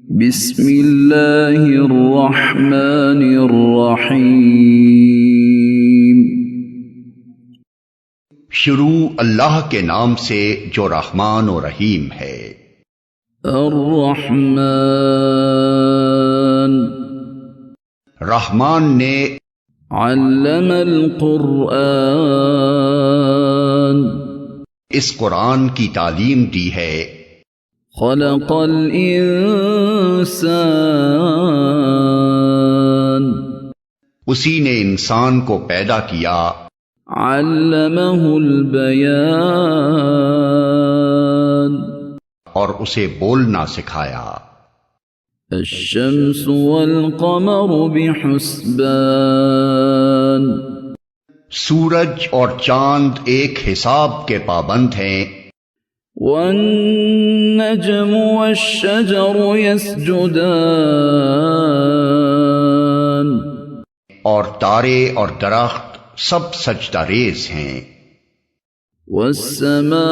بسم اللہ الرحمن الرحیم۔ شروع اللہ کے نام سے جو رحمان و رحیم ہے۔ الرحمن، رحمان نے علم القرآن، اس قرآن کی تعلیم دی ہے۔ خلق الانسان، اسی نے انسان کو پیدا کیا۔ علمہ البیان، اور اسے بولنا سکھایا۔ الشمس والقمر بحسبان، سورج اور چاند ایک حساب کے پابند ہیں۔ والنجم والشجر يسجدان، اور تارے اور درخت سب سجدہ ریز ہیں۔ والسماء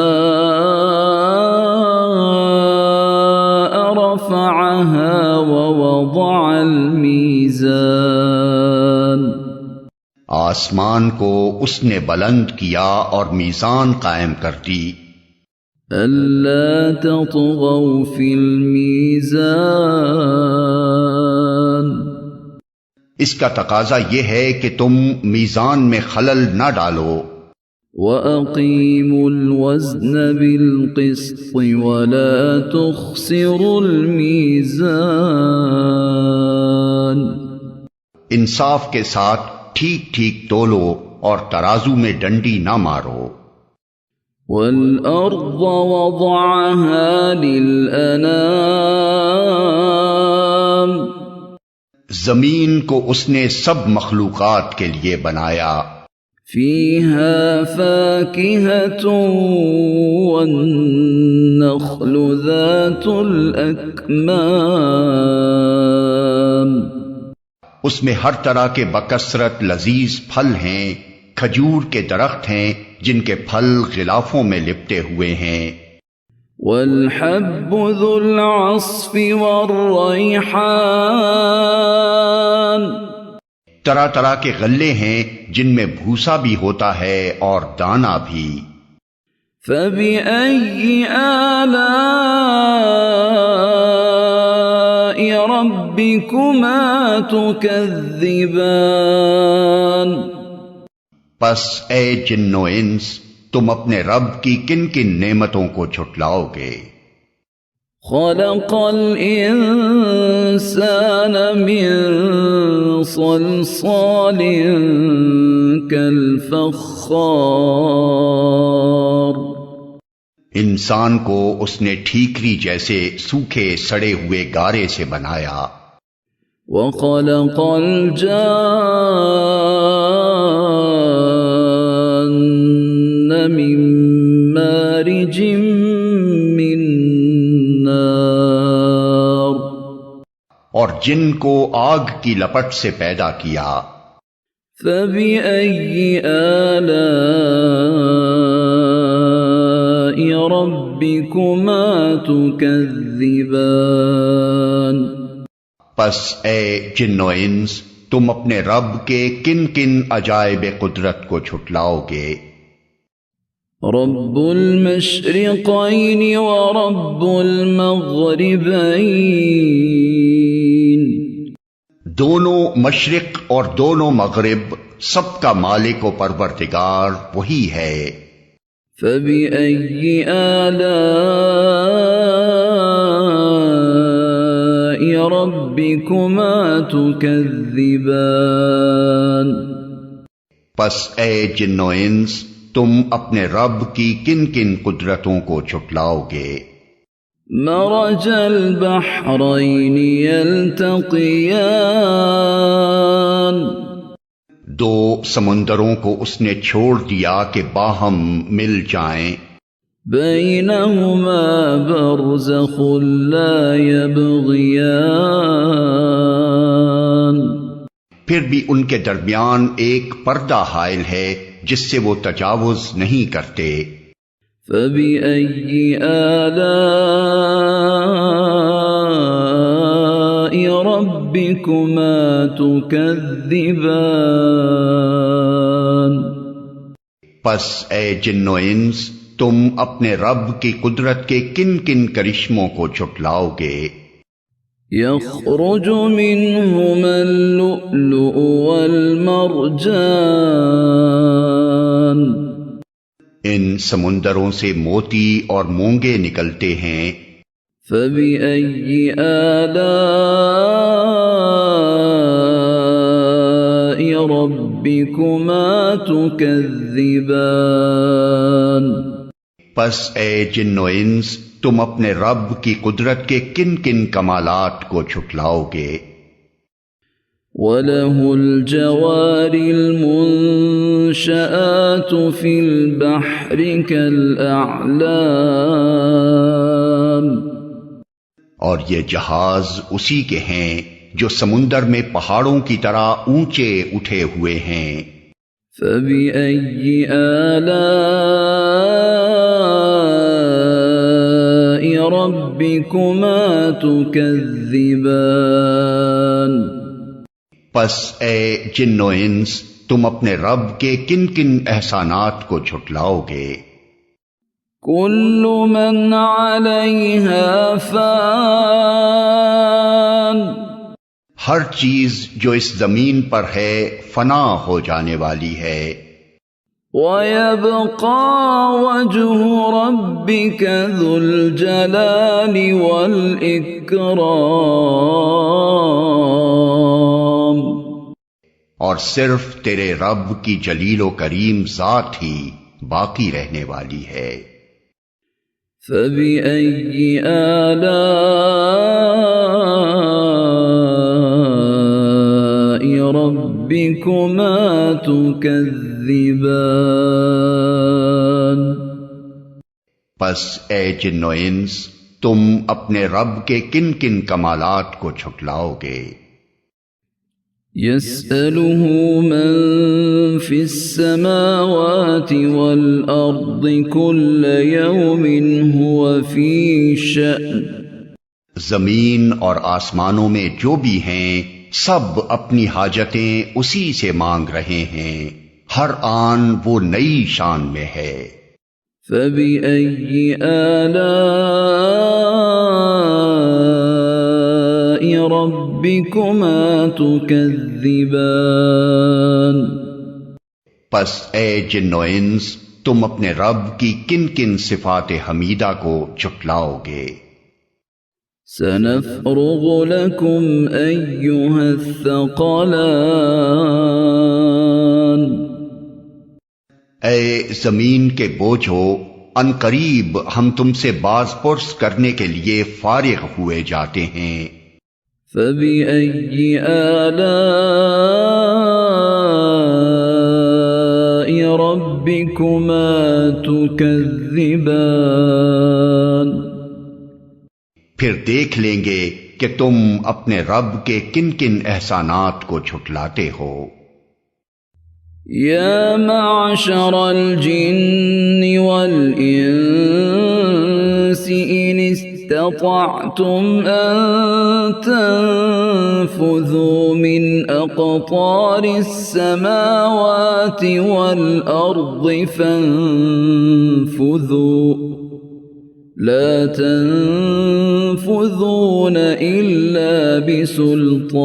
رفعها ووضع الميزان، آسمان کو اس نے بلند کیا اور میزان قائم کر دی۔ أَلَّا تَطْغَوْا فِي الْمِيزَانِ، اس کا تقاضا یہ ہے کہ تم میزان میں خلل نہ ڈالو۔ وَأَقِيمُوا الْوَزْنَ بِالْقِسْطِ وَلَا تُخْسِرُوا الْمِيزَانَ، انصاف کے ساتھ ٹھیک ٹھیک تولو اور ترازو میں ڈنڈی نہ مارو۔ وَالْأَرْضَ وَضَعَهَا لِلْأَنَامِ، زمین کو اس نے سب مخلوقات کے لیے بنایا۔ فِيهَا فَاكِهَةٌ وَالنَّخْلُ ذَاتُ الْأَكْمَامِ، اس میں ہر طرح کے بکثرت لذیذ پھل ہیں۔ کھجور کے درخت ہیں جن کے پھل غلافوں میں لپٹے ہوئے ہیں۔ وَالْحَبُّ ذُو الْعَصْفِ وَالرَّيْحَانُ، طرح طرح کے غلے ہیں جن میں بھوسا بھی ہوتا ہے اور دانہ بھی۔ فَبِأَيِّ آلَاءِ رَبِّكُمَا تُكَذِّبَانِ، پس اے جن و انس تم اپنے رب کی کن کن نعمتوں کو جھٹلاؤ گے؟ خلق الانسان من صلصال کالفخار، انسان کو اس نے ٹھیکری جیسے سوکھے سڑے ہوئے گارے سے بنایا۔ وخلق الجان من مارج من نار، اور جن کو آگ کی لپٹ سے پیدا کیا۔ فبأي آلاء ربكما تكذبان، پس اے جن و انس تم اپنے رب کے کن کن عجائب قدرت کو جھٹلاؤ گے؟ رب المشرقین ورب المغربین، دونوں مشرق اور دونوں مغرب سب کا مالک و پروردگار وہی ہے۔ فبأي آلاء ربكما تكذبان، پس اے جن و انس تم اپنے رب کی کن کن قدرتوں کو جھٹلاؤ گے؟ مرج البحرین یلتقیان، دو سمندروں کو اس نے چھوڑ دیا کہ باہم مل جائیں۔ بینہما برزخ لا یبغیان، پھر بھی ان کے درمیان ایک پردہ حائل ہے جس سے وہ تجاوز نہیں کرتے۔ فبأي آلاء ربكما تكذبان پس اے جن و انس تم اپنے رب کی قدرت کے کن کن کرشموں کو جھٹلاؤ گے؟ يخرج منهما اللؤلؤ والمرجان ان سمندروں سے موتی اور مونگے نکلتے ہیں۔ فبأي آلاء ربكما تكذبان پس اے جن و انس تم اپنے رب کی قدرت کے کن کن کمالات کو جھٹلاؤ گے؟ وَلَهُ الْجَوَارِ الْمُنشَآتُ فِي الْبَحْرِ كَالْأَعْلَامِ اور یہ جہاز اسی کے ہیں جو سمندر میں پہاڑوں کی طرح اونچے اٹھے ہوئے ہیں۔ فَبِأَيِّ آلَاءِ رَبِّكُمَا تُكَذِّبَانِ پس اے جن و انس تم اپنے رب کے کن کن احسانات کو جھٹلاؤ گے؟ كل من عليها فان ہر چیز جو اس زمین پر ہے فنا ہو جانے والی ہے۔ وَيَبْقَى وَجْهُ رَبِّكَ ذُو الْجَلَالِ وَالْإِكْرَامِ اور صرف تیرے رب کی جلیل و کریم ذات ہی باقی رہنے والی ہے۔ فَبِأَيِّ آلَاءِ رَبِّكُمَا تُكَذِّبَانِ پس اے جن و انس تم اپنے رب کے کن کن کمالات کو جھٹلاؤ گے؟ يسأله من في السماوات والأرض كل يوم هو في شأن زمین اور آسمانوں میں جو بھی ہیں سب اپنی حاجتیں اسی سے مانگ رہے ہیں، ہر آن وہ نئی شان میں ہے۔ فبأي آلاء ربكما تكذبان پس اے جن و انس تم اپنے رب کی کن کن صفات حمیدہ کو جھٹلاؤ گے؟ سنفرغ لكم أيها الثقلان اے زمین کے بوجھو ان قریب ہم تم سے باز پرس کرنے کے لیے فارغ ہوئے جاتے ہیں۔ فبأي آلاء ربكما تكذبان پھر دیکھ لیں گے کہ تم اپنے رب کے کن کن احسانات کو جھٹلاتے ہو۔ يا معشر الجن والإنس إن استطعتم أن تنفذوا من أقطار السماوات والأرض فانفذوا لا تنفذون إلا بسلطان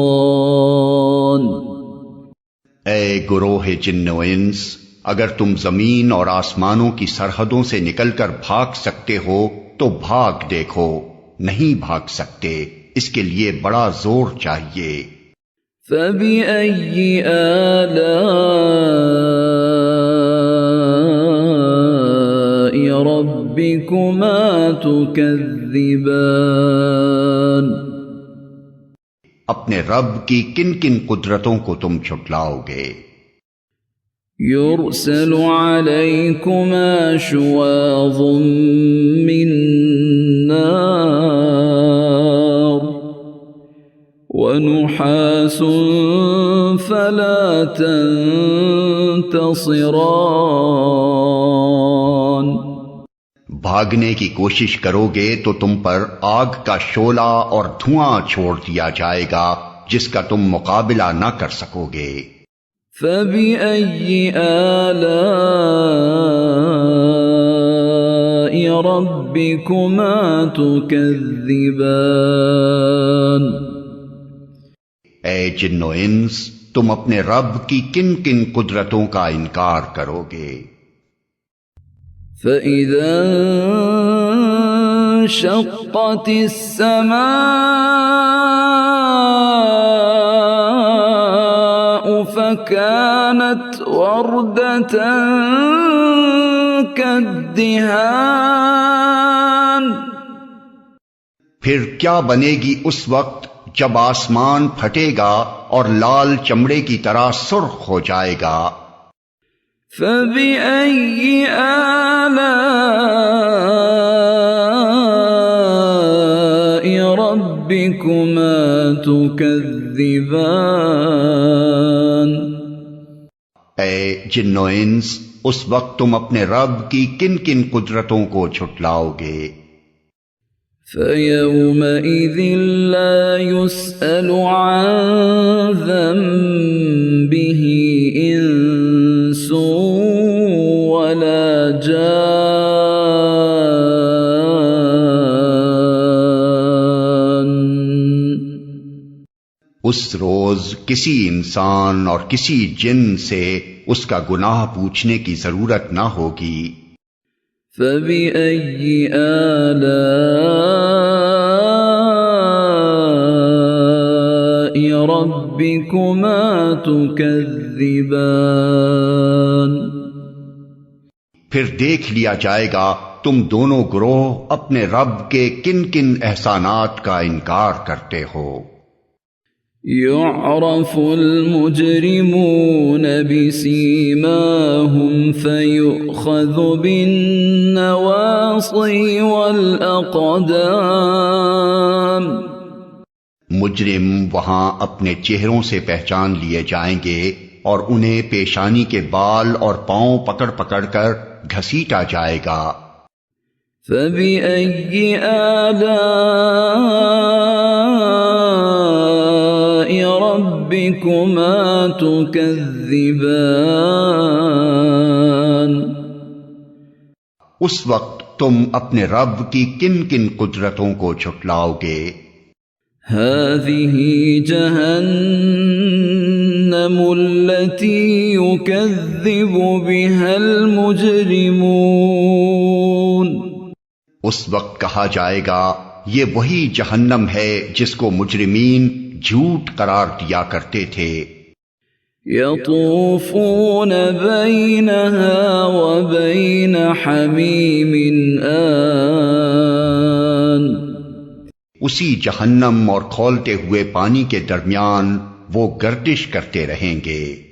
اے گروہ جن و انس اگر تم زمین اور آسمانوں کی سرحدوں سے نکل کر بھاگ سکتے ہو تو بھاگ دیکھو، نہیں بھاگ سکتے اس کے لیے بڑا زور چاہیے۔ فَبِأَيِّ آلَاءِ رَبِّكُمَا تُكَذِّبَانِ اپنے رب کی کن کن قدرتوں کو تم جھٹلاؤ گے؟ يُرْسَلُ عَلَيْكُمَا شُوَاظٌ مِّن نَّارٍ وَنُحَاسٌ فَلَا تَنتَصِرَانِ بھاگنے کی کوشش کرو گے تو تم پر آگ کا شعلہ اور دھواں چھوڑ دیا جائے گا، جس کا تم مقابلہ نہ کر سکو گے۔ فَبِأَيِّ آلَاءِ رَبِّكُمَا تُكَذِّبَانِ؟ اے جن و انس، تم اپنے رب کی کن کن قدرتوں کا انکار کرو گے؟ فَإِذَا انشَقَّتِ السَّمَاءُ فَكَانَتْ وَرْدَةً كَالدِّهَانِ۔ پھر کیا بنے گی اس وقت جب آسمان پھٹے گا اور لال چمڑے کی طرح سرخ ہو جائے گا۔ فَبِأَيِّ آلَاءِ رَبِّكُمَا تُكَذِّبَانِ؟ اے جن و انس، اس وقت تم اپنے رب کی کن کن قدرتوں کو جھٹلاؤ گے؟ فَيَوْمَئِذٍ لَا يُسْأَلُ عَنْ ذَنبِهِ إِنسٌ وَلَا جَانٌّ۔ اس روز کسی انسان اور کسی جن سے اس کا گناہ پوچھنے کی ضرورت نہ ہوگی۔ فَبِأَيِّ آلَاءِ رَبِّكُمَا تُكَذِّبَانِ؟ پھر دیکھ لیا جائے گا تم دونوں گروہ اپنے رب کے کن کن احسانات کا انکار کرتے ہو۔ يُعْرَفُ الْمُجْرِمُونَ بِسِيمَاهُمْ فَيُؤْخَذُ بِالنَّوَاصِي وَالْأَقْدَامِ۔ مجرم وہاں اپنے چہروں سے پہچان لیے جائیں گے اور انہیں پیشانی کے بال اور پاؤں پکڑ پکڑ کر گھسیٹا جائے گا۔ فَبِأَيِّ آلَاءِ رَبِّكُمَا تُكَذِّبَانِ؟ اس وقت تم اپنے رب کی کن کن قدرتوں کو جھٹلاؤ گے؟ هَذِهِ جَهَنَّمُ الَّتِي يُكَذِّبُ بِهَا الْمُجْرِمُونَ۔ اس وقت کہا جائے گا یہ وہی جہنم ہے جس کو مجرمین جھوٹ قرار دیا کرتے تھے۔ يَطُوفُونَ بَيْنَهَا وَبَيْنَ حَمِيمٍ آنٍ۔ اسی جہنم اور کھولتے ہوئے پانی کے درمیان وہ گردش کرتے رہیں گے۔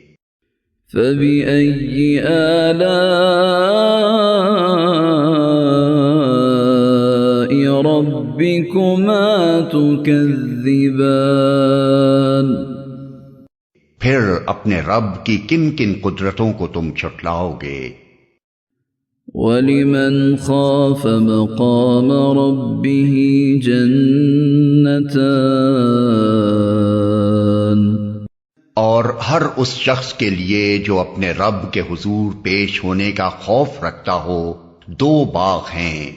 فَبِأَيِّ آلَاءِ رَبِّكُمَا تُكَذِّبَانِ؟ پھر اپنے رب کی کن کن قدرتوں کو تم جھٹلاؤ گے؟ وَلِمَنْ خَافَ مَقَامَ رَبِّهِ جَنَّتَانِ۔ اور ہر اس شخص کے لیے جو اپنے رب کے حضور پیش ہونے کا خوف رکھتا ہو دو باغ ہیں۔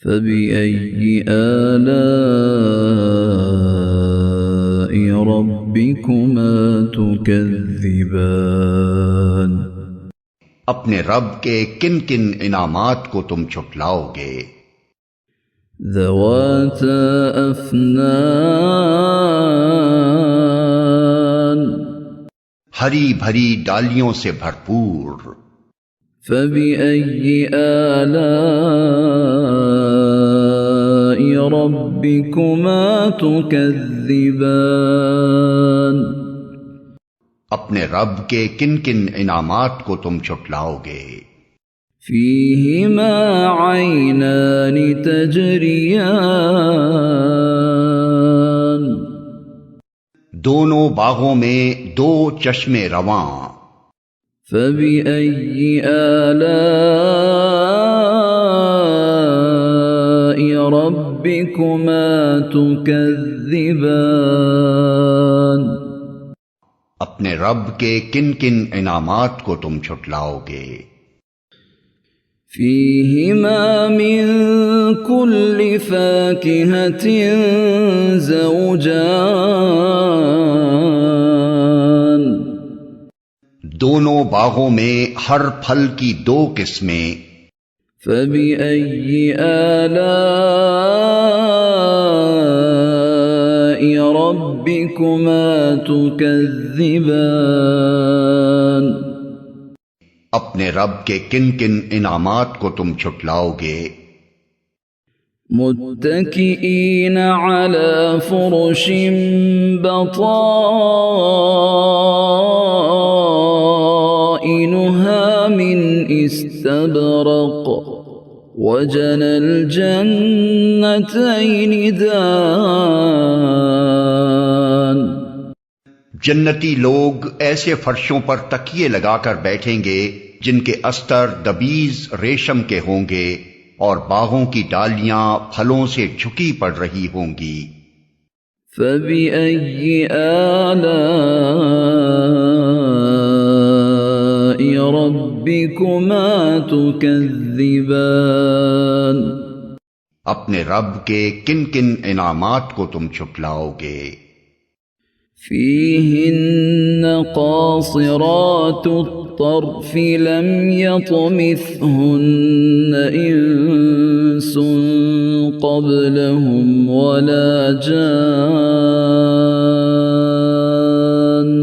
فَبِأَيِّ آلَاءِ رَبِّكُمَا تُكَذِّبَانِ؟ اپنے رب کے کن کن انعامات کو تم جھٹلاؤ گے؟ ذَوَاتَا أَفْنَانٍ۔ ہری بھری ڈالیوں سے بھرپور۔ فَبِأَيِّ آلَاءِ رَبِّكُمَا تُكَذِّبَانِ؟ اپنے رب کے کن کن انعامات کو تم جھٹلاؤ گے؟ فِيهِمَا عَيْنَانِ تَجْرِيَانِ۔ دونوں باغوں میں دو چشمے رواں۔ فَبِأَيِّ آلَاءِ رَبِّكُمَا ربكما تكذبان اپنے رب کے کن کن انعامات کو تم جھٹلاؤ گے؟ فيهما من كل فاكهة زوجان دونوں باغوں میں ہر پھل کی دو قسمیں، فبأي آلاء ربكما تكذبان اپنے رب کے کن کن انعامات کو تم جھٹلاؤ گے؟ متكئين على فرش بطائنها من استبرق وجنى الجنتين دان جنتی لوگ ایسے فرشوں پر تکیے لگا کر بیٹھیں گے جن کے استر دبیز ریشم کے ہوں گے اور باغوں کی ڈالیاں پھلوں سے جھکی پڑ رہی ہوں گی۔ فَبِأَيِّ آلَاءِ رَبِّكُمَا تُكَذِّبَانِ اپنے رب کے کن کن انعامات کو تم جھٹلاؤ گے؟ فِيهِنَّ قَاصِرَاتُ الطَّرْفِ لَمْ يَطْمِثْهُنَّ إِنسٌ قَبْلَهُمْ وَلَا جَانٌّ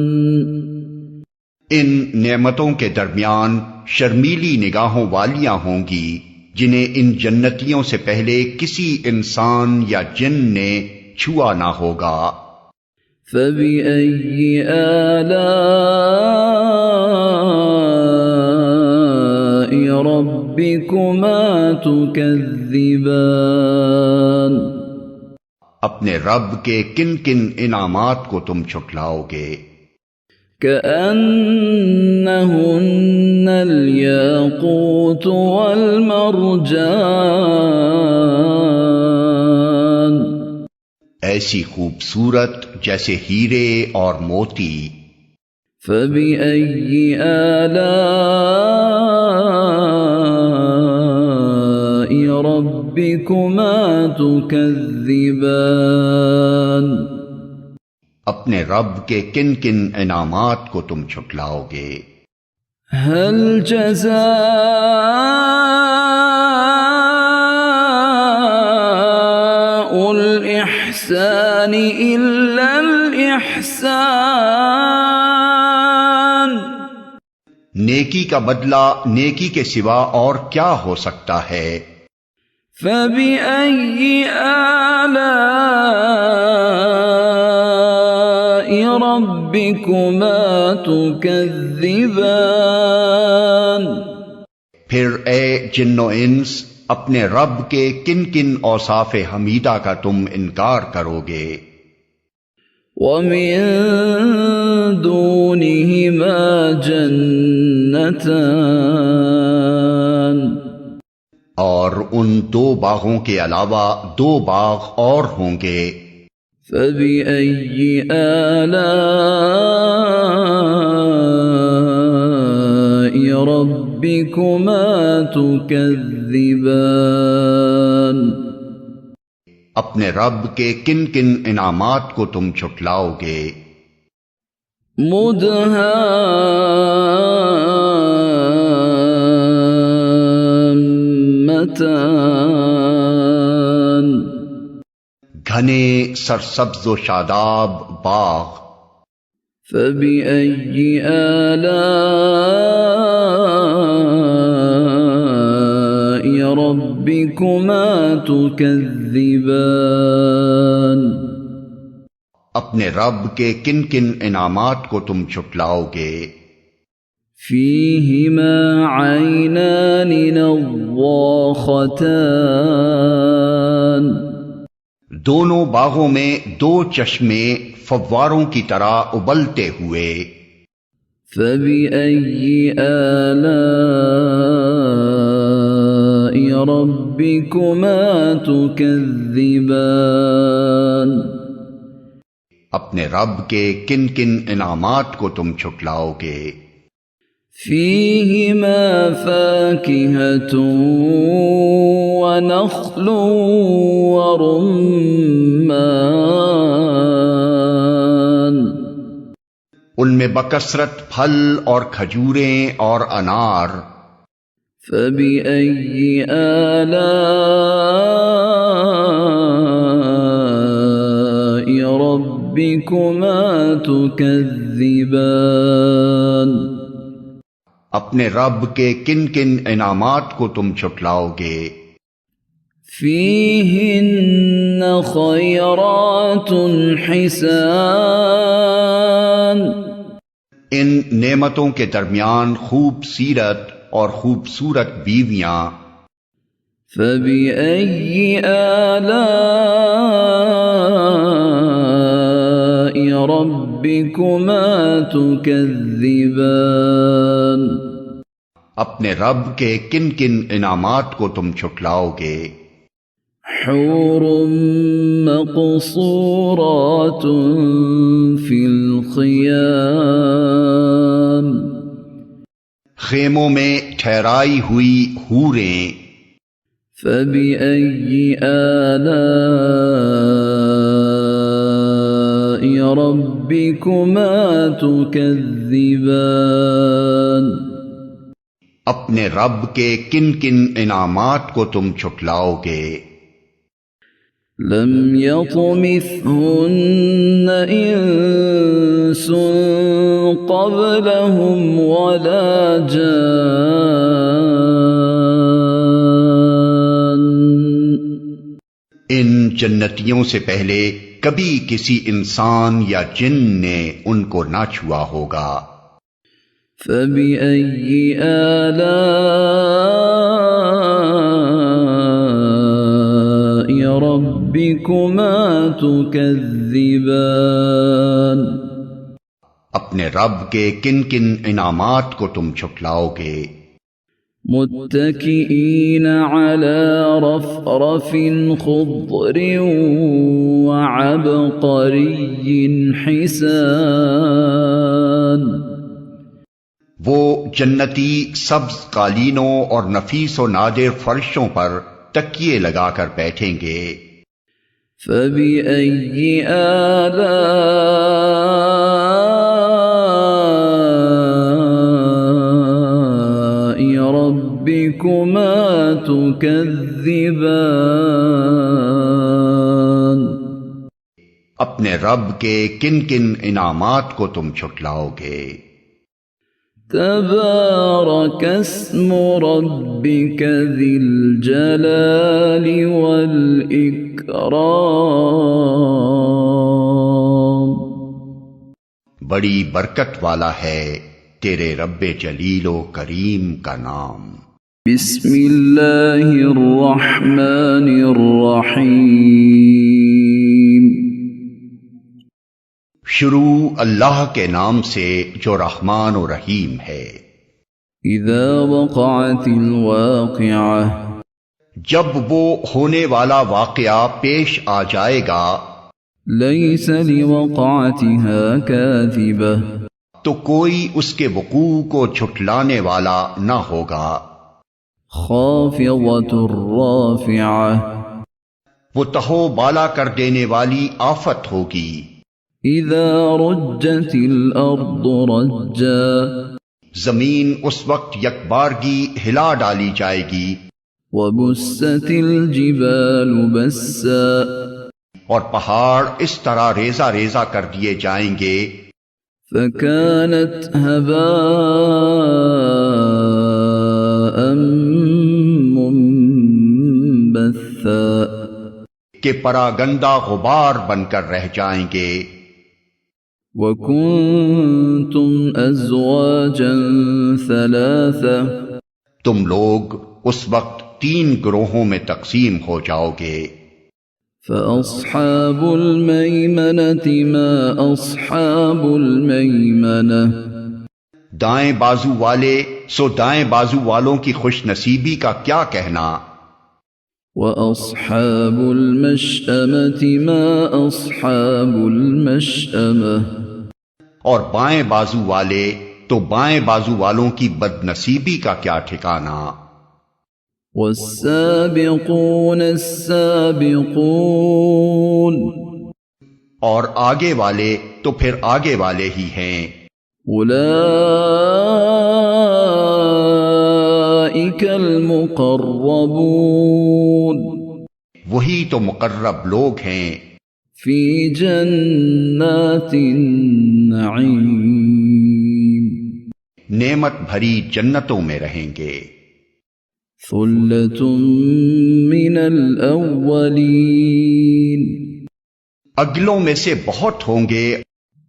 ان نعمتوں کے درمیان شرمیلی نگاہوں والیاں ہوں گی جنہیں ان جنتیوں سے پہلے کسی انسان یا جن نے چھوا نہ ہوگا۔ فَبِأَيِّ آلَاءِ رَبِّكُمَا تُكَذِّبَانِ اپنے رب کے کن کن انعامات کو تم جھٹلاؤ گے؟ كَأَنَّهُنَّ الْيَاقُوتُ وَالْمَرْجَانُ ایسی خوبصورت جیسے ہیرے اور موتی۔ فَبِأَيِّ آلَاءِ رَبِّكُمَا تُكَذِّبَانِ اپنے رب کے کن کن انعامات کو تم جھٹلاؤ گے؟ هل جزاء الإحسان إلا الإحسان نیکی کا بدلہ نیکی کے سوا اور کیا ہو سکتا ہے؟ فَبِأَيِّ آلَاءِ رَبِّكُمَا تُكَذِّبَانِ پھر اے جن و انس اپنے رب کے کن کن اوصاف حمیدہ کا تم انکار کرو گے؟ وَمِن دُونِهِمَا جَنَّتَانِ اور ان دو باغوں کے علاوہ دو باغ اور ہوں گے۔ فَبِأَيِّ آلَاءِ رَبِّكُمَا تُكَذِّبَانِ اپنے رب کے کن کن انعامات کو تم جھٹلاؤ گے؟ مُدْهَامَّتَانِ گھنے سرسبز و شاداب باغ۔ فَبِأَيِّ آلَاءِ رَبِّكُمَا تُكَذِّبَانِ اپنے رب کے کن کن انعامات کو تم جھٹلاؤ گے؟ فِيهِمَا عَيْنَانِ نَضَّاخَتَانِ دونوں باغوں میں دو چشمے فواروں کی طرح ابلتے ہوئے۔ فَبِأَيِّ آلَاءِ ربكما تكذبان اپنے رب کے کن کن انعامات کو تم چھٹلاؤ گے؟ فيهما فاكهة ونخل ورمان ان میں بکثرت پھل اور کھجوریں اور انار۔ فبأي آلاء ربكما تكذبان اپنے رب کے کن کن انعامات کو تم چھٹلاؤ گے؟ فيهن خيرات حسان ان نعمتوں کے درمیان خوب سیرت اور خوبصورت بیویاں۔ فبأي آلاء ربكما تكذبان اپنے رب کے کن کن انعامات کو تم چھٹلاؤ گے؟ حور مقصورات في الخيام خیموں میں ٹھہرائی ہوئی حوریں۔ فبأي آلاء ربكما تكذبان اپنے رب کے کن کن انعامات کو تم چھٹلاؤ گے؟ لم يطمثهن إنس قبلهم ولا جان ان جنتیوں سے پہلے کبھی کسی انسان یا جن نے ان کو نہ چھوا ہوگا۔ فبأي آلاء ربكما تكذبان اپنے رب کے کن کن انعامات کو تم چھٹلاؤ گے؟ متكئين على رفرف خضر وعبقري حسان وہ جنتی سبز قالینوں اور نفیس و نادر فرشوں پر تکیے لگا کر بیٹھیں گے۔ فبأي آلاء ربكما تكذبان اپنے رب کے کن کن انعامات کو تم چھٹلاؤ گے؟ تبارك اسم ربك ذي الجلال والإكرام بڑی برکت والا ہے تیرے رب جلیل و کریم کا نام۔ بسم اللہ الرحمن الرحیم شروع اللہ کے نام سے جو رحمان و رحیم ہے۔ اذا وقعت الواقعہ جب وہ ہونے والا واقعہ پیش آ جائے گا، لیس لوقعتها کاذبہ تو کوئی اس کے وقوع کو جھٹلانے والا نہ ہوگا۔ خافضۃ رافعہ وہ تہو بالا کر دینے والی آفت ہوگی۔ اذا رجت الارض رجا زمین اس وقت یکبارگی ہلا ڈالی جائے گی۔ وبست الجبال بسا اور پہاڑ اس طرح ریزہ ریزہ کر دیے جائیں گے فكانت هباء منبثا کہ پراگندہ غبار بن کر رہ جائیں گے۔ وكنتم ازواجا ثلاثا تم لوگ اس وقت 3 گروہوں میں تقسیم ہو جاؤ گے۔ فأصحاب الميمنة ما أصحاب الميمنة دائیں بازو والے سو دائیں بازو والوں کی خوش نصیبی کا کیا کہنا۔ وأصحاب المشأمة ما أصحاب المشأمة اور بائیں بازو والے تو بائیں بازو والوں کی بد نصیبی کا کیا ٹھکانہ۔ والسابقون السابقون اور آگے والے تو پھر آگے والے ہی ہیں۔ أولئك المقربون وہی تو مقرب لوگ ہیں في جنات النعيم نعمت بھری جنتوں میں رہیں گے۔ ثلة من الأولين اگلوں میں سے بہت ہوں گے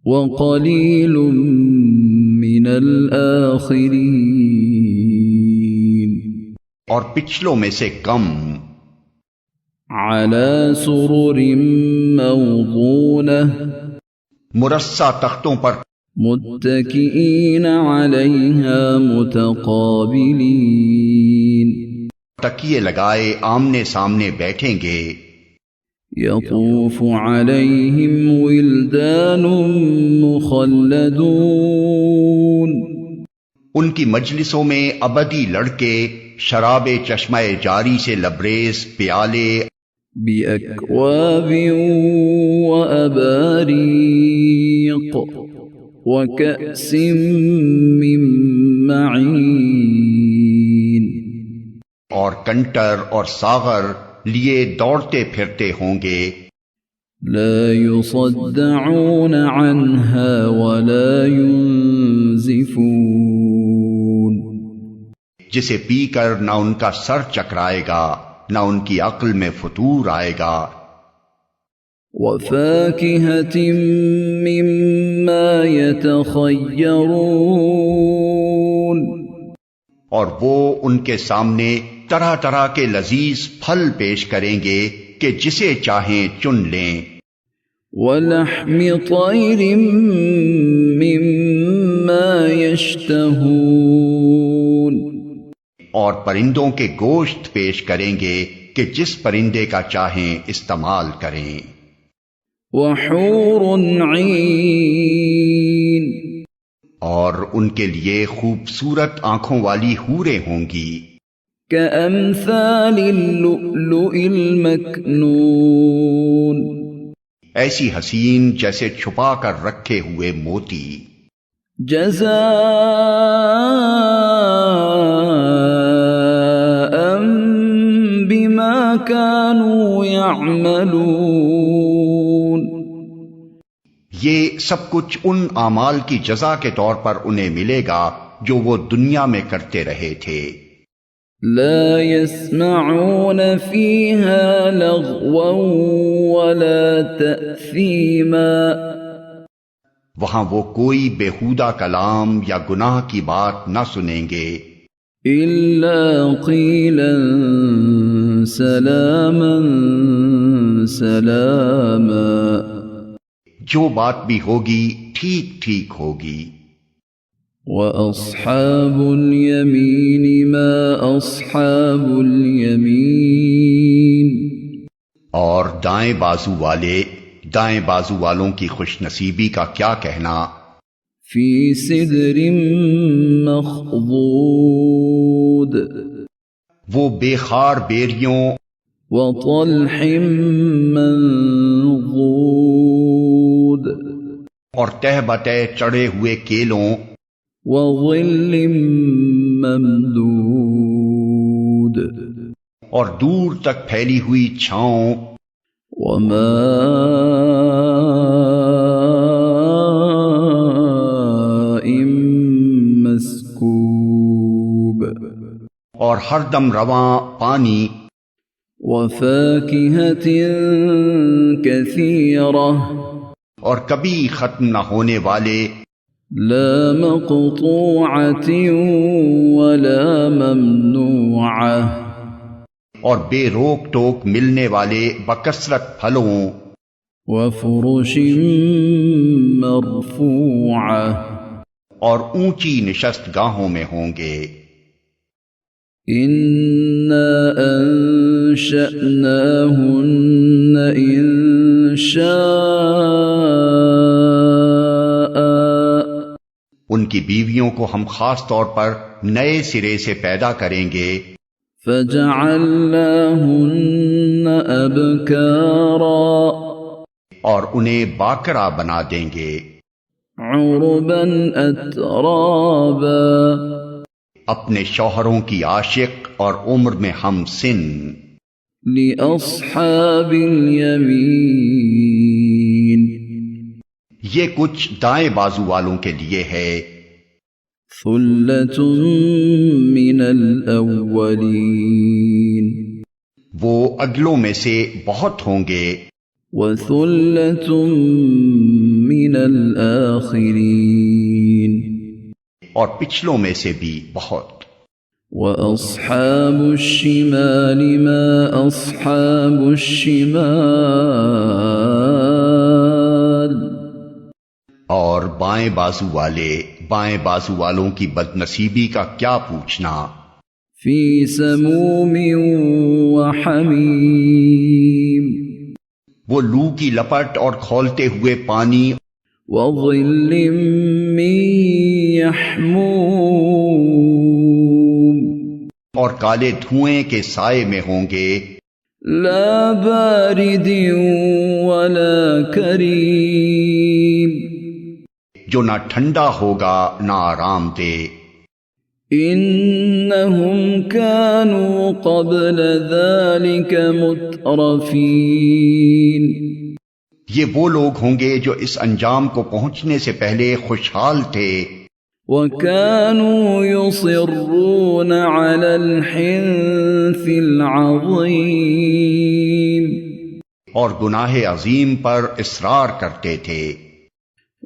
وقليل من الآخرين اور پچھلوں میں سے کم۔ على سرر موضونة مرصع تختوں پر متكئين عليها متقابلين تکیے لگائے آمنے سامنے بیٹھیں گے۔ يطوف عليهم ولدان مخلدون ان کی مجلسوں میں ابدی لڑکے شراب چشمہ جاری سے لبریز پیالے بأكواب وأباريق وكأس من معين اور کنٹر اور ساغر لیے دوڑتے پھرتے ہوں گے۔ لا يصدعون عنها ولا ينزفون جسے پی کر نہ ان کا سر چکرائے گا نہ ان کی عقل میں فتور آئے گا۔ وفاكهة مما يتخيرون اور وہ ان کے سامنے طرح طرح کے لذیذ پھل پیش کریں گے کہ جسے چاہیں چن لیں۔ ولحم طير مما يشتهون اور پرندوں کے گوشت پیش کریں گے کہ جس پرندے کا چاہیں استعمال کریں۔ وحور عين اور ان کے لیے خوبصورت آنکھوں والی حوریں ہوں گی كأمثال اللؤلؤ المكنون ایسی حسین جیسے چھپا کر رکھے ہوئے موتی۔ جزاء بما كانوا يعملون یہ سب کچھ ان اعمال کی جزا کے طور پر انہیں ملے گا جو وہ دنیا میں کرتے رہے تھے۔ لا يسمعون فيها لغوا ولا تأثيما وہاں وہ کوئی بےہودہ کلام یا گناہ کی بات نہ سنیں گے إلا قيلا سلاما سلاما جو بات بھی ہوگی ٹھیک ٹھیک ہوگی۔ وأصحاب اليمين ما أصحاب اليمين اور دائیں بازو والوں کی خوش نصیبی کا کیا کہنا۔ في سدر مخضود وہ بے خار بیریوں وطلح منضود اور تہ بتہ چڑھے ہوئے کیلوں وظل ممدود اور دور تک پھیلی ہوئی چھاؤں وماء مسكوب اور ہر دم رواں پانی وفاكهة كثيرة اور کبھی ختم نہ ہونے والے لا مقطوعة ولا ممنوعة اور بے روک ٹوک ملنے والے بکثرت پھلوں وفرش مرفوعة اور اونچی نشست گاہوں میں ہوں گے۔ إنا أنشأناهن إنشاء ان کی بیویوں کو ہم خاص طور پر نئے سرے سے پیدا کریں گے، فجعلناهن أبكارا اور انہیں باکرا بنا دیں گے، عربا أترابا اپنے شوہروں کی عاشق اور عمر میں ہم سن۔ لأصحاب اليمين یہ کچھ دائیں بازو والوں کے لیے ہے، ثلة من الأولين وہ اگلوں میں سے بہت ہوں گے، وثلة من الآخرين اور پچھلوں میں سے بھی بہت۔ وأصحاب الشمال ما أصحاب الشمال اور بائیں بازو والے بائیں بازو والوں کی بدنصیبی کا کیا پوچھنا، في سموم وحميم وہ لو کی لپٹ اور کھولتے ہوئے پانی وظل من يحموم اور کالے دھوئیں کے سائے میں ہوں گے، لا بارد ولا کریم جو نہ ٹھنڈا ہوگا نہ آرام دہ۔ انہم كانوا قبل ذلك مترفین یہ وہ لوگ ہوں گے جو اس انجام کو پہنچنے سے پہلے خوشحال تھے، وَكَانُوا يُصِرُّونَ عَلَى الْحِنثِ الْعَظِيمِ اور گناہ عظیم پر اصرار کرتے تھے،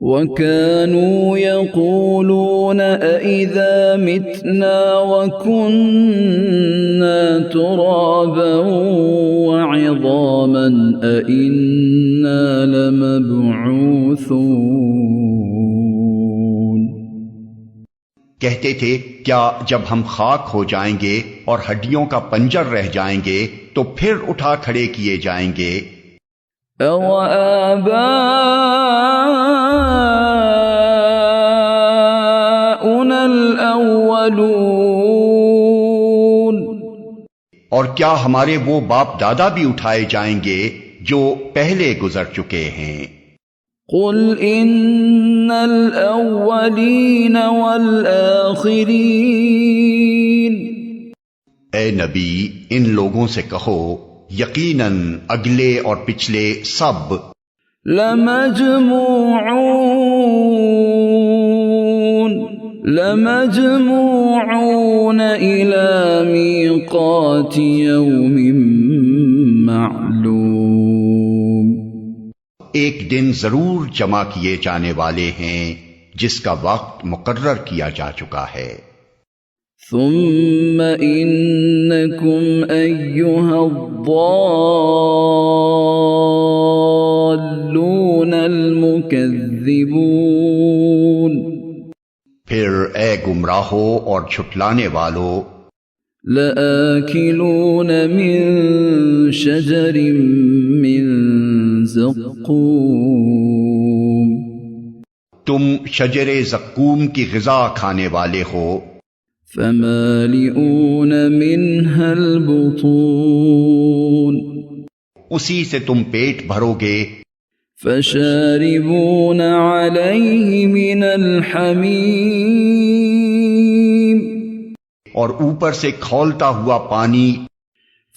وَكَانُوا يَقُولُونَ أَإِذَا مِتْنَا وَكُنَّا تُرَابًا وَعِظَامًا أَإِنَّا لَمَبْعُوثُونَ کہتے تھے کیا جب ہم خاک ہو جائیں گے اور ہڈیوں کا پنجر رہ جائیں گے تو پھر اٹھا کھڑے کیے جائیں گے؟ أَوَآبَاؤُنَا الْأَوَّلُونَ اور کیا ہمارے وہ باپ دادا بھی اٹھائے جائیں گے جو پہلے گزر چکے ہیں؟ قُلْ إِنَّ الْأَوَّلِينَ وَالْآخِرِينَ اے نبی ان لوگوں سے کہو یقیناً اگلے اور پچھلے سب لَمَجْمُوعُونَ إِلَى مِيقَاتِ يَوْمٍ مَّعْلُومٍ ایک دن ضرور جمع کیے جانے والے ہیں جس کا وقت مقرر کیا جا چکا ہے۔ ثم إنكم أيها الضالون المكذبون پھر اے گمراہو اور جھٹلانے والو لآكلون من شجر من زقوم تم شجر زقوم کی غذا کھانے والے ہو، فمالئون منها البطون اسی سے تم پیٹ بھرو گے، فشاربون عليه من الحمیم اور اوپر سے کھولتا ہوا پانی،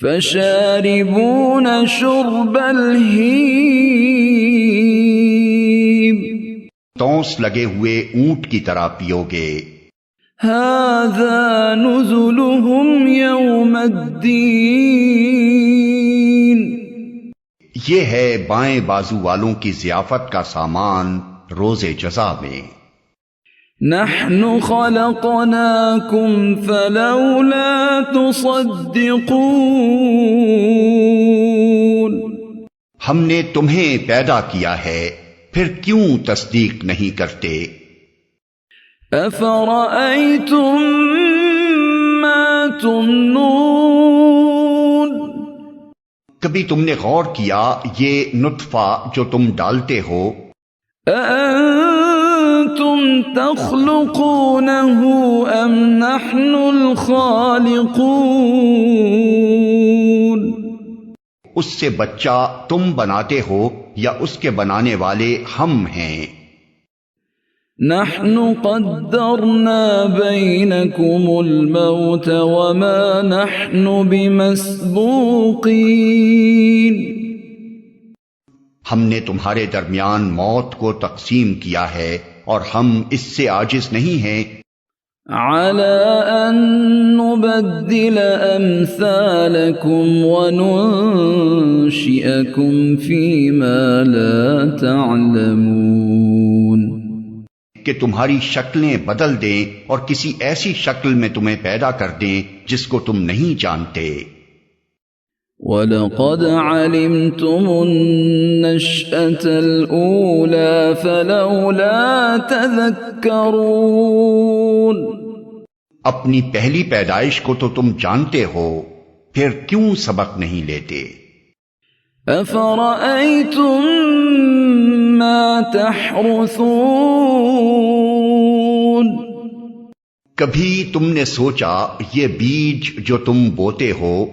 فشاربون شرب الہیم تونس لگے ہوئے اونٹ کی طرح پیو گے۔ هذا نزلهم يوم الدین یہ ہے بائیں بازو والوں کی ضیافت کا سامان روز جزا میں۔ نحن خلقناكم فلولا تصدقون ہم نے تمہیں پیدا کیا ہے پھر کیوں تصدیق نہیں کرتے؟ أفرأيتم ما تمنون کبھی تم نے غور کیا یہ نطفہ جو تم ڈالتے ہو، أأنتم تخلقونه أم نحن الخالقون اس سے بچہ تم بناتے ہو یا اس کے بنانے والے ہم ہیں؟ نحن قدرنا بينكم الموت وما نحن بمسبوقين ہم نے تمہارے درمیان موت کو تقسیم کیا ہے اور ہم اس سے عاجز نہیں ہیں على أن نبدل أمثالكم وننشئكم فيما لا تعلمون کہ تمہاری شکلیں بدل دیں اور کسی ایسی شکل میں تمہیں پیدا کر دیں جس کو تم نہیں جانتے۔ وَلَقَدْ عَلِمْتُمُ النَّشْأَةَ الْأُولَى فَلَوْلَا تَذَكَّرُونَ اپنی پہلی پیدائش کو تو تم جانتے ہو، پھر کیوں سبق نہیں لیتے؟ أَفَرَأَيْتُم مَّا تَحْرُثُونَ کبھی تم نے سوچا یہ بیج جو تم بوتے ہو،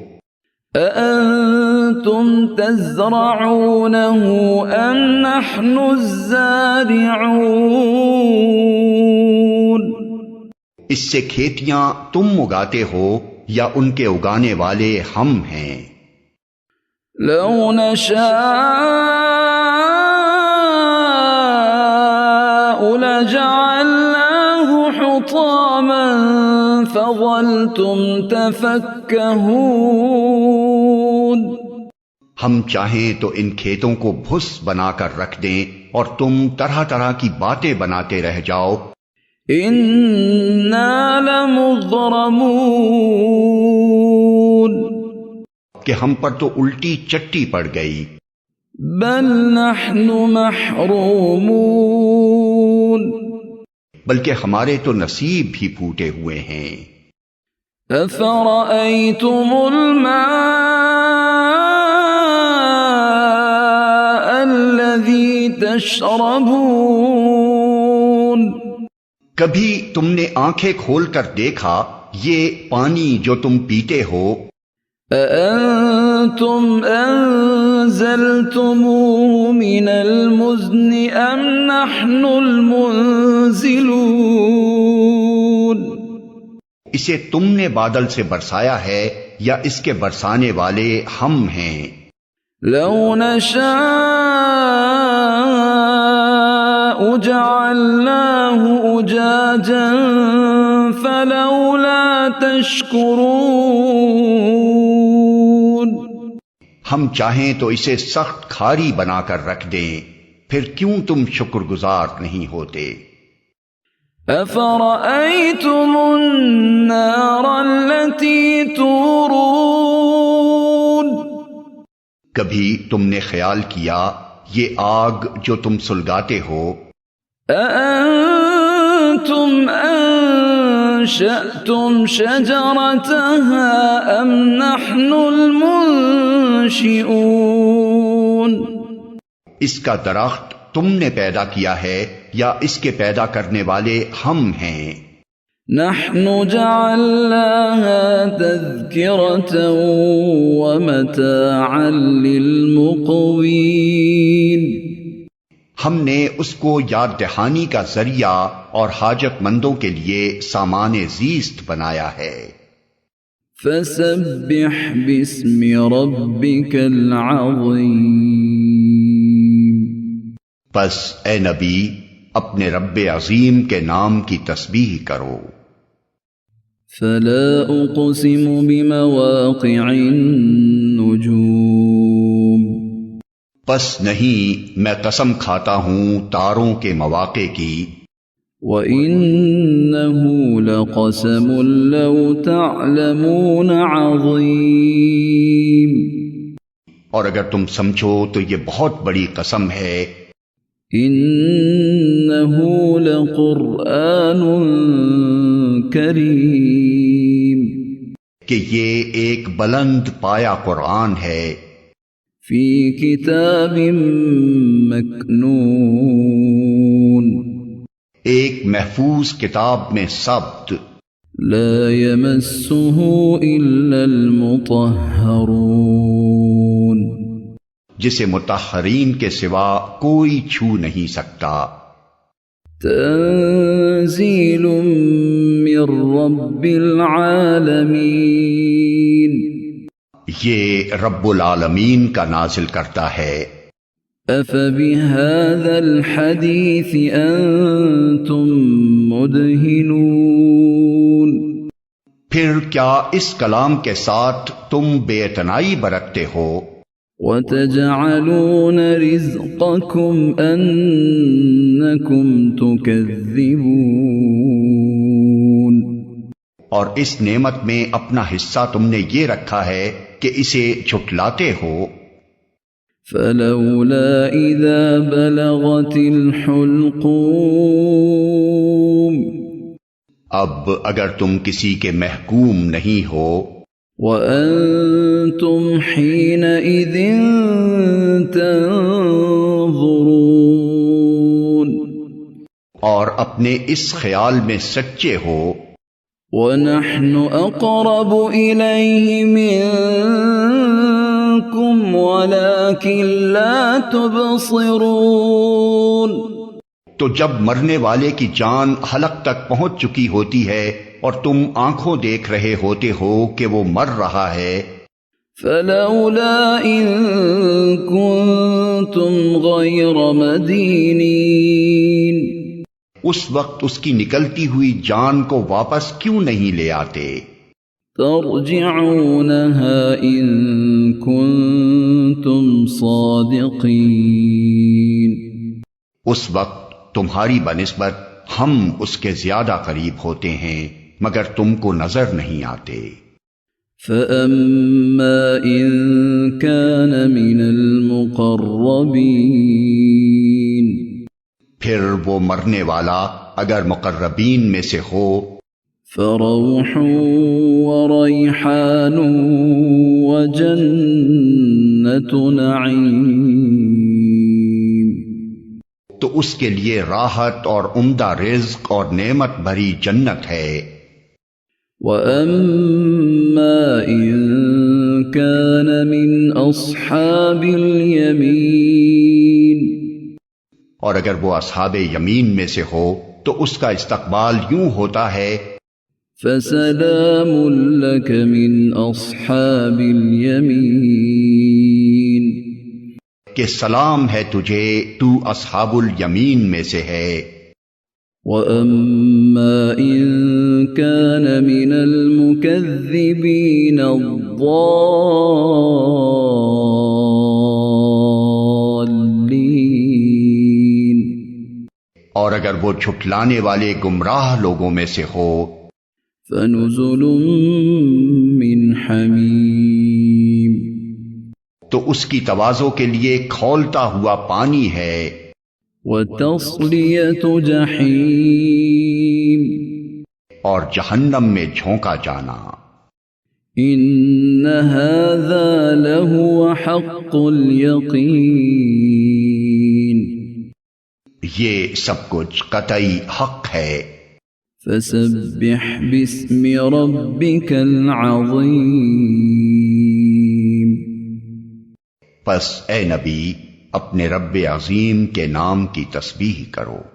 أَأَنتُمْ تَزْرَعُونَهُ أَمْ نَحْنُ الزَّارِعُونَ اس سے کھیتیاں تم اگاتے ہو یا ان کے اگانے والے ہم ہیں؟ لو نشاء لجعلناه حطاما فظلتم تفكهون ہم چاہیں تو ان کھیتوں کو بھس بنا کر رکھ دیں اور تم طرح طرح کی باتیں بناتے رہ جاؤ۔ إنا لمغرمون کہ ہم پر تو الٹی چٹی پڑ گئی۔ بل نحن محرومون بلکہ ہمارے تو نصیب بھی پھوٹے ہوئے ہیں۔ أفرأيتم الماء الذي تشربون کبھی تم نے آنکھیں کھول کر دیکھا یہ پانی جو تم پیتے ہو، أأنتم أنزلتموه من المزن أم نحن المنزلون اسے تم نے بادل سے برسایا ہے یا اس کے برسانے والے ہم ہیں؟ لو نشاء جعلناه أجاجا فلولا تشكرون ہم چاہیں تو اسے سخت کھاری بنا کر رکھ دیں، پھر کیوں تم شکر گزار نہیں ہوتے؟ أفرأيتم النار التي تورون کبھی تم نے خیال کیا یہ آگ جو تم سلگاتے ہو، أأنتم أنشأتم شجرتها أم نحن المنشئون اس کا درخت تم نے پیدا کیا ہے یا اس کے پیدا کرنے والے ہم ہیں؟ نحن جعلناها تذكرة ومتاعا للمقوين ہم نے اس کو یاد دہانی کا ذریعہ اور حاجت مندوں کے لیے سامان زیست بنایا ہے۔ فسبح باسم ربك العظيم بس اے نبی اپنے رب عظیم کے نام کی تسبیح کرو۔ فلا أقسم بمواقع النجوم بس نہیں میں قسم کھاتا ہوں تاروں کے مواقع کی۔ وَإِنَّهُ لَقَسَمٌ لَوْ تَعْلَمُونَ عَظِيمٌ اور اگر تم سمجھو تو یہ بہت بڑی قسم ہے۔ إنه لقرآن کریم کہ یہ ایک بلند پایا قرآن ہے، فی کتاب مکنون ایک محفوظ کتاب میں ثبت، لا يمسه إلا المطهرون جسے مطہرین کے سوا کوئی چھو نہیں سکتا، تنزیل من رب العالمین یہ رب العالمین کا نازل کرتا ہے۔ افبهذا الحدیث انتم مدہنون پھر کیا اس کلام کے ساتھ تم بے اعتنائی برتتے ہو؟ وتجعلون رزقكم انکم تکذبون اور اس نعمت میں اپنا حصہ تم نے یہ رکھا ہے کہ اسے جھٹلاتے ہو۔ فلولا اذا بلغت الحلقوم اب اگر تم کسی کے محکوم نہیں ہو، وأنتم حينئذ تنظرون اور اپنے اس خیال میں سچے ہو، ونحن أقرب إليه منكم ولكن لا تبصرون تو جب مرنے والے کی جان حلق تک پہنچ چکی ہوتی ہے اور تم آنکھوں دیکھ رہے ہوتے ہو کہ وہ مر رہا ہے، فلولا إن كنتم غير مدينين اس وقت اس کی نکلتی ہوئی جان کو واپس کیوں نہیں لے آتے؟ ترجعونها إن كنتم صادقين اس وقت تمہاری بنسبت ہم اس کے زیادہ قریب ہوتے ہیں مگر تم کو نظر نہیں آتے۔ فأما إن كان من المقربين پھر وہ مرنے والا اگر مقربین میں سے ہو، فروح وريحان وجنة نعيم تو اس کے لیے راحت اور عمدہ رزق اور نعمت بھری جنت ہے۔ وَأَمَّا إِن كَانَ مِنْ أَصْحَابِ الْيَمِينِ اور اگر وہ اصحاب یمین میں سے ہو تو اس کا استقبال یوں ہوتا ہے، فَسَلَامٌ لَكَ مِنْ أَصْحَابِ الْيَمِينِ کہ سلام ہے تجھے، تو اصحاب الیمین میں سے ہے۔ وَأَمَّا إِن كَانَ مِنَ الْمُكَذِّبِينَ الضَّالِّينَ اور اگر وہ جھٹلانے والے گمراہ لوگوں میں سے ہو، فَنُزُلٌ مِّنْ حَمِيمٍ تو اس کی توازوں کے لیے کھولتا ہوا پانی ہے، وَتَصْلِيَةُ جَحِيمٍ اور جہنم میں جھونکا جانا۔ إِنَّ هَذَا لَهُوَ حَقُّ الْيَقِينِ یہ سب کچھ قطعی حق ہے۔ فَسَبِّحْ بِاسْمِ رَبِّكَ الْعَظِيمِ پس اے نبی اپنے رب عظیم کے نام کی تسبیح کرو۔